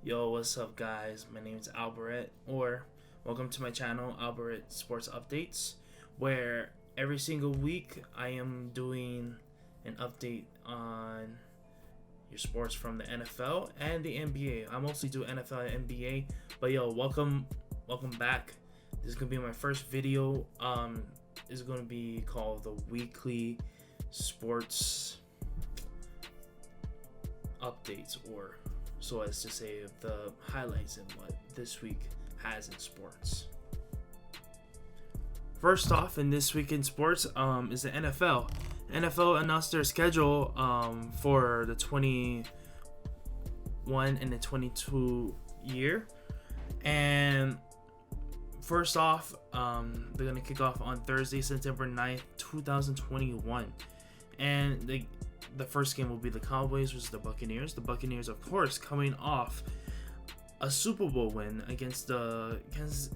Yo, what's up, guys? My name is Albert, or welcome to my channel, Albert Sports Updates, where every single week I am doing an update on your sports from the NFL and the NBA. I mostly do NFL and NBA, but yo, welcome back. This is gonna be my first video. Is gonna be called the weekly sports updates, or so as to say, the highlights in what this week has in sports. First off, in this week in sports is the NFL. NFL announced their schedule for the 21 and the 22 year. And first off, they're going to kick off on Thursday, September 9th, 2021. And the first game will be the Cowboys versus the Buccaneers. The Buccaneers, of course, coming off a Super Bowl win against the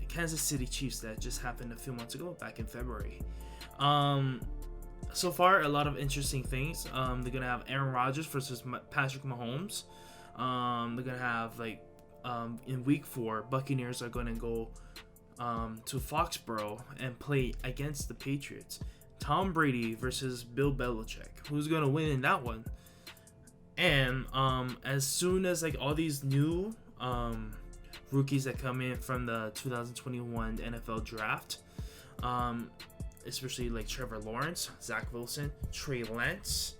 Kansas City Chiefs that just happened a few months ago, back in February. So far, a lot of interesting things. They're gonna have Aaron Rodgers versus Patrick Mahomes. They're gonna have in Week 4, Buccaneers are gonna go to Foxborough and play against the Patriots. Tom Brady versus Bill Belichick. Who's gonna win in that one? And as soon as all these new rookies that come in from the 2021 NFL draft, especially Trevor Lawrence, Zach Wilson, Trey Lance,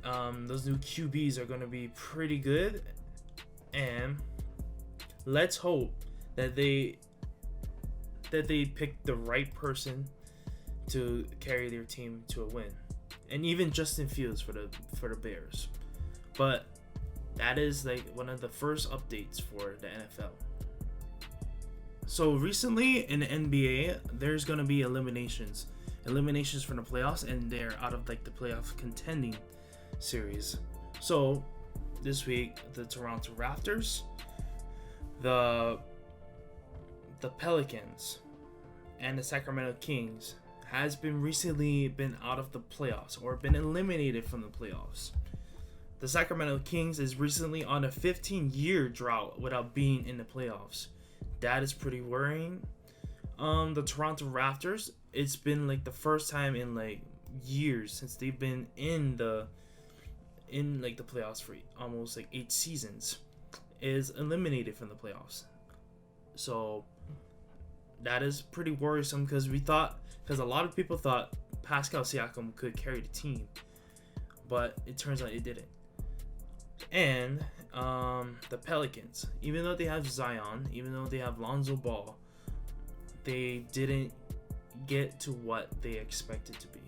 those new QBs are gonna be pretty good. And let's hope that they pick the right person to carry their team to a win, and even Justin Fields for the Bears. But that is one of the first updates for the NFL. So recently in the NBA, there's gonna be eliminations from the playoffs, and they're out of the playoff contending series. So this week, the Toronto Raptors, the Pelicans, and the Sacramento Kings has recently been out of the playoffs, or been eliminated from the playoffs. The Sacramento Kings is recently on a 15-year drought without being in the playoffs. That is pretty worrying. The Toronto Raptors, it's been the first time in years since they've been in the playoffs for almost 8 seasons, is eliminated from the playoffs. So that is pretty worrisome, because a lot of people thought Pascal Siakam could carry the team, but it turns out it didn't. And the Pelicans, even though they have Zion, even though they have Lonzo Ball, they didn't get to what they expected to be.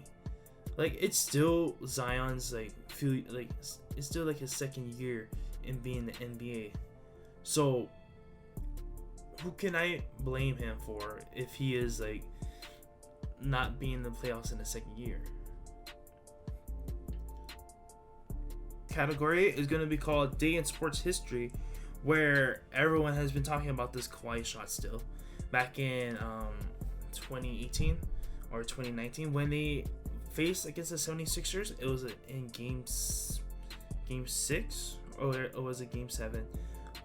It's still Zion's it's still his second year in being the NBA. So who can I blame him for if he is not being in the playoffs in the second year? Category is going to be called Day in Sports History, where everyone has been talking about this Kawhi shot still. Back in 2018 or 2019, when they faced against the 76ers, it was in game 6, or was it game 7?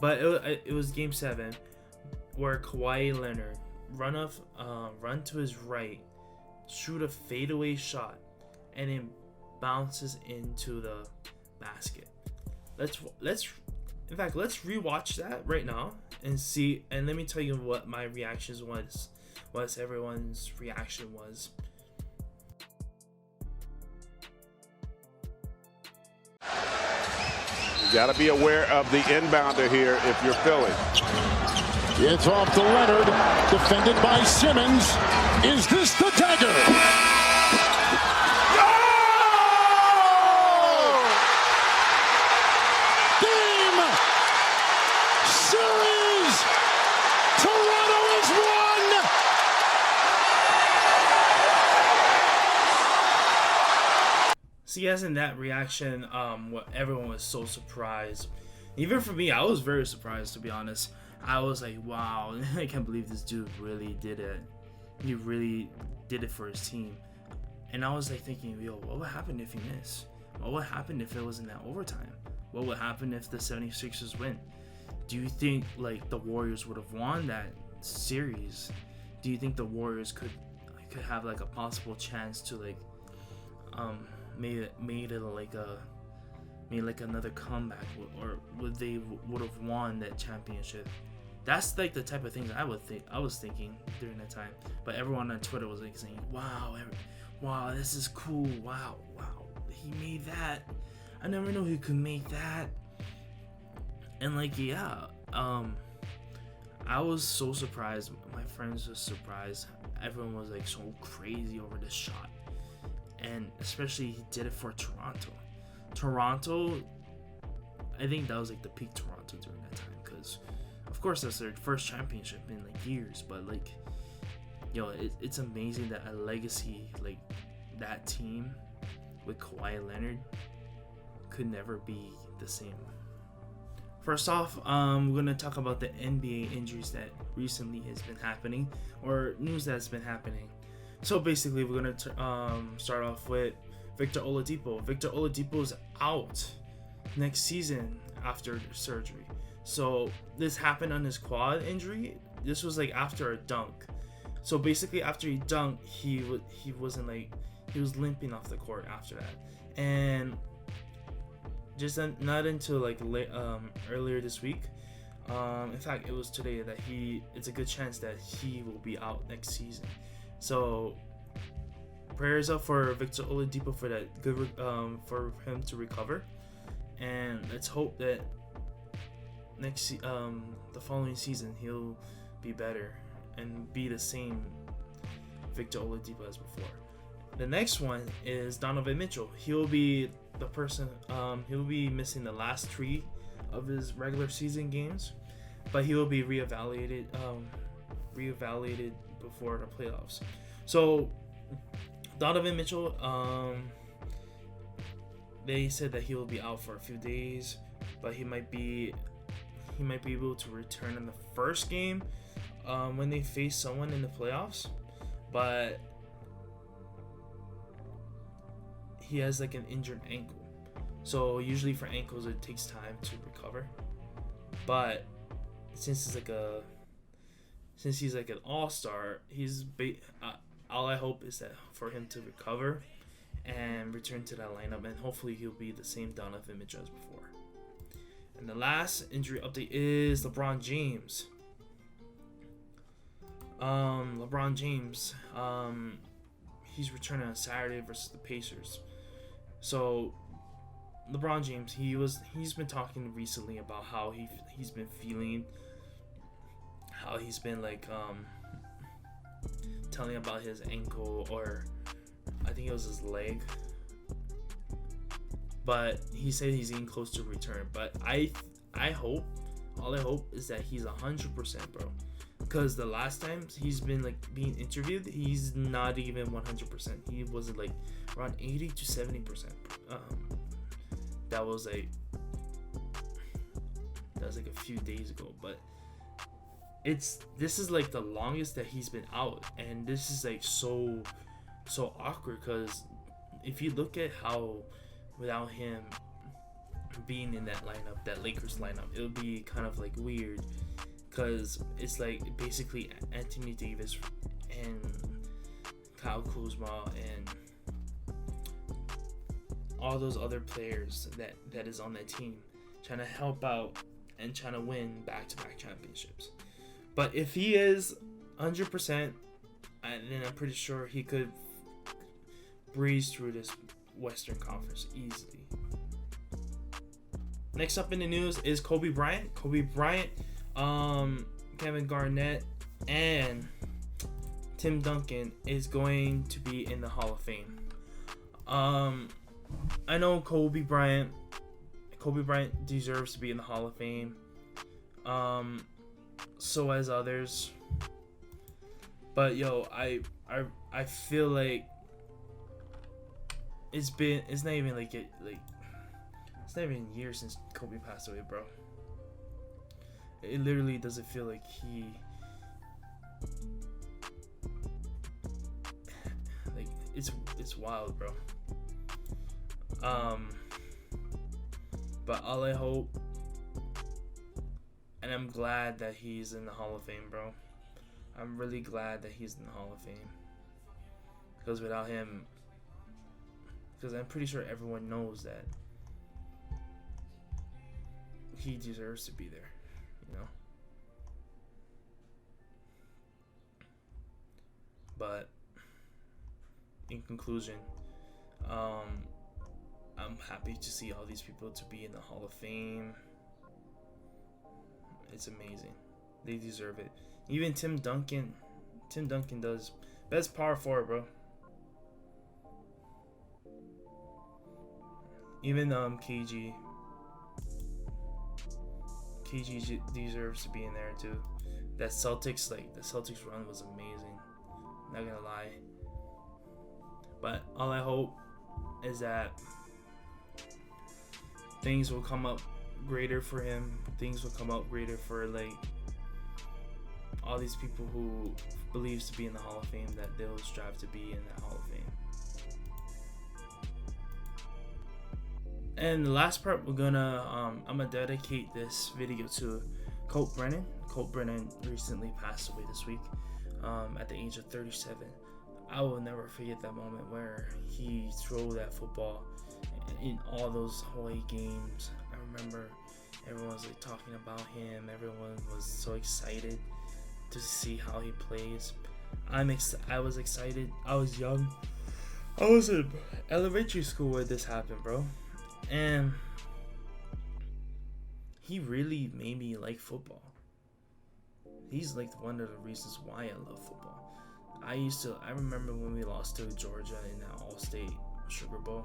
But it was game 7, where Kawhi Leonard run to his right, shoot a fadeaway shot, and then bounces into the basket. Let's rewatch that right now and see, and let me tell you what my reactions was, what everyone's reaction was. You got to be aware of the inbounder here if you're Philly. It's off to Leonard, defended by Simmons. Is this the dagger? Oh! Game! Series! Toronto has won! See, as in that reaction, what everyone was so surprised. Even for me, I was very surprised, to be honest. I was like, wow, I can't believe this dude really did it. He really did it for his team. And I was thinking, yo, what would happen if he missed? What would happen if it was in that overtime? What would happen if the 76ers win? do you think like the Warriors would have won that series? Do you think the Warriors could have like a possible chance to like made another comeback, or would they would have won that championship? That's like the type of things I was thinking during that time. But everyone on Twitter was like saying, wow, this is cool, wow, he made that, I never knew he could make that. And like, yeah, I was so surprised. My friends were surprised. Everyone was like so crazy over this shot, and especially he did it for Toronto. I think that was like the peak Toronto during that time, because of course that's their first championship in like years. But like, it's amazing that a legacy like that team with Kawhi Leonard could never be the same. First off, we're going to talk about the NBA injuries that recently has been happening, or news that's been happening. So basically, we're going to start off with Victor Oladipo. Victor Oladipo is out next season after surgery. So this happened on his quad injury. This was like after a dunk. So basically, after he dunked, he wasn't like, he was limping off the court after that. And just not until like earlier this week. In fact, it was today that it's a good chance that he will be out next season. So prayers up for Victor Oladipo for that good for him to recover, and let's hope that the following season he'll be better and be the same Victor Oladipo as before. The next one is Donovan Mitchell. He'll be the person. He'll be missing the last 3 of his regular season games, but he will be reevaluated before the playoffs. So Donovan Mitchell, they said that he will be out for a few days, but he might be able to return in the first game when they face someone in the playoffs, but he has like an injured ankle. So usually for ankles it takes time to recover, but since he's like an all-star, all I hope is that for him to recover and return to that lineup, and hopefully he'll be the same Donovan Mitchell as before. And the last injury update is LeBron James. He's returning on Saturday versus the Pacers. So LeBron James, he's been talking recently about how he's been feeling, how he's been like telling about his ankle, or I think it was his leg, but he said he's getting close to return. But all I hope is that he's 100%, bro, because the last time he's been like being interviewed, he's not even 100%. He wasn't like around 80 to 70%. That was like a few days ago, but this is like the longest that he's been out, and this is like so awkward, because if you look at how without him being in that lineup, that Lakers lineup, it would be kind of like weird, because it's like basically Anthony Davis and Kyle Kuzma and all those other players that is on that team trying to help out and trying to win back-to-back championships. But if he is 100%, then I'm pretty sure he could breeze through this Western Conference easily. Next up in the news is Kobe Bryant. Kevin Garnett and Tim Duncan is going to be in the Hall of Fame. I know Kobe Bryant deserves to be in the Hall of Fame. So as others. But I feel like it's not even years since Kobe passed away, bro. It literally doesn't feel like it's wild, bro. But all I hope, And I'm glad that he's in the Hall of Fame, bro. I'm really glad that he's in the Hall of Fame. Because without him, because I'm pretty sure everyone knows that he deserves to be there, you know. But in conclusion, I'm happy to see all these people to be in the Hall of Fame. It's amazing. They deserve it. Even Tim Duncan does. Best power forward, bro. Even KG deserves to be in there too. The Celtics run was amazing. Not gonna lie. But all I hope is that things will come up greater for him. Things will come up greater for like all these people who believes to be in the Hall of Fame, that they'll strive to be in that Hall of Fame. And the last part, I'm gonna dedicate this video to Colt Brennan. Colt Brennan recently passed away this week at the age of 37. I will never forget that moment where he threw that football in all those Hawaii games. I remember everyone was like talking about him. Everyone was so excited to see how he plays. I was excited. I was young. I was in elementary school where this happened, bro. And he really made me like football. He's like one of the reasons why I love football. I remember when we lost to Georgia in that All-State Sugar Bowl.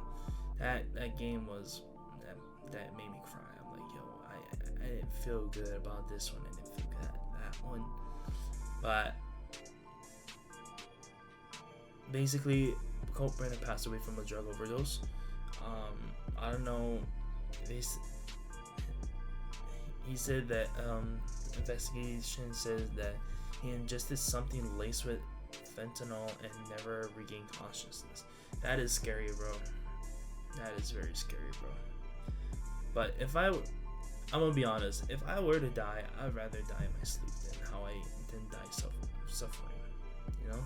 That game was that made me cry. I'm like, yo, I didn't feel good about this one. I didn't feel good at that one. But basically, Colt Brennan passed away from a drug overdose. I don't know. He said that investigation says that he ingested something laced with fentanyl and never regained consciousness. That is scary, bro. That is very scary, bro. But I'm gonna be honest. If I were to die, I'd rather die in my sleep than die suffering. You know.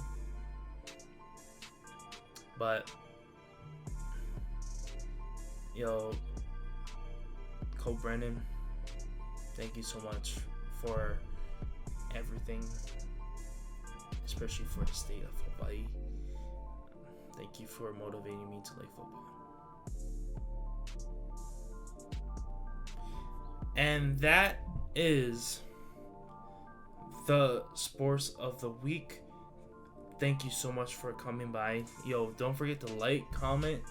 But yo, Colt Brennan, thank you so much for everything, especially for the state of Hawaii. Thank you for motivating me to like football. And that is the sports of the week. Thank you so much for coming by. Yo, don't forget to like, comment,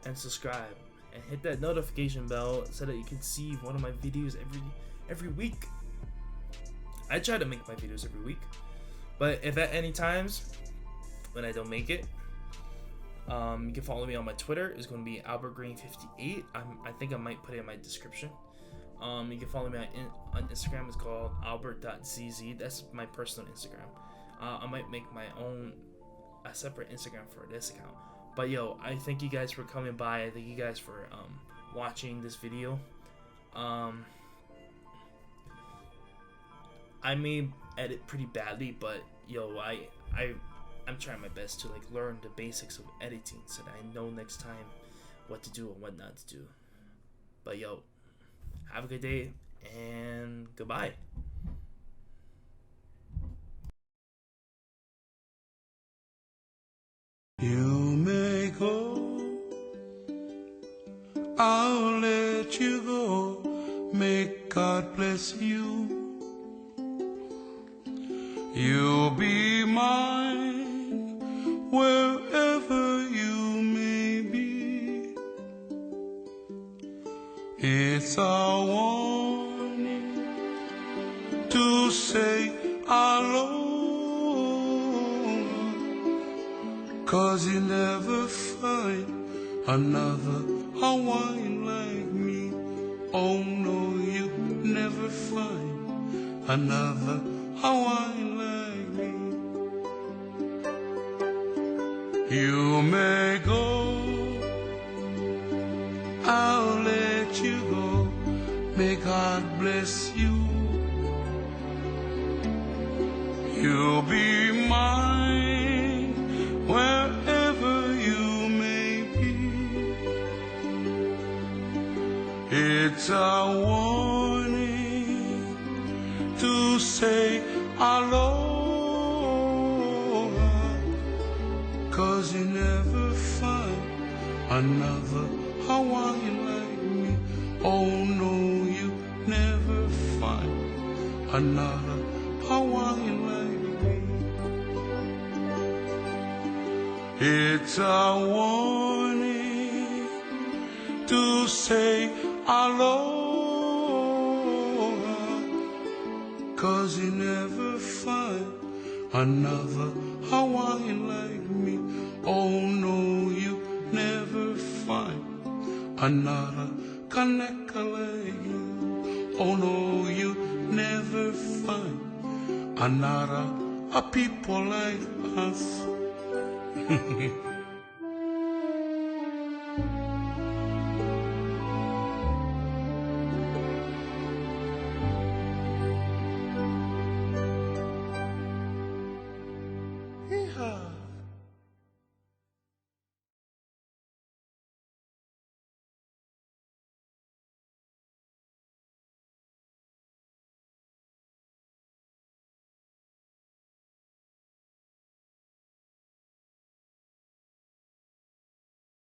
and subscribe. And hit that notification bell so that you can see one of my videos every week. I try to make my videos every week. But if at any times when I don't make it, you can follow me on my Twitter. It's going to be AlbertGreen58. I think I might put it in my description. You can follow me on Instagram. It's called albert.zz. That's my personal Instagram. I might make my own a separate Instagram for this account. But yo, I thank you guys for coming by. I thank you guys for watching this video. I may edit pretty badly, but yo, I'm trying my best to like learn the basics of editing so that I know next time what to do and what not to do. But yo, have a good day and goodbye. You may go, I'll let you go, may God bless you. You'll be mine wherever you may be. It's a warning to say hello. 'Cause you never find another Hawaiian like me. Oh no, you never find another Hawaiian like me. You may go, I'll let you go, may God bless you. You'll be mine wherever you may be. It's a warning to say aloha, 'cause you never find another Hawaiian like me. Oh no, you never find another Hawaiian like me. It's a warning to say aloha, 'cause you never find another Hawaiian like me. Oh no, you never find another Kanaka like you. Oh no, you never find another a people like us. Yeehaw.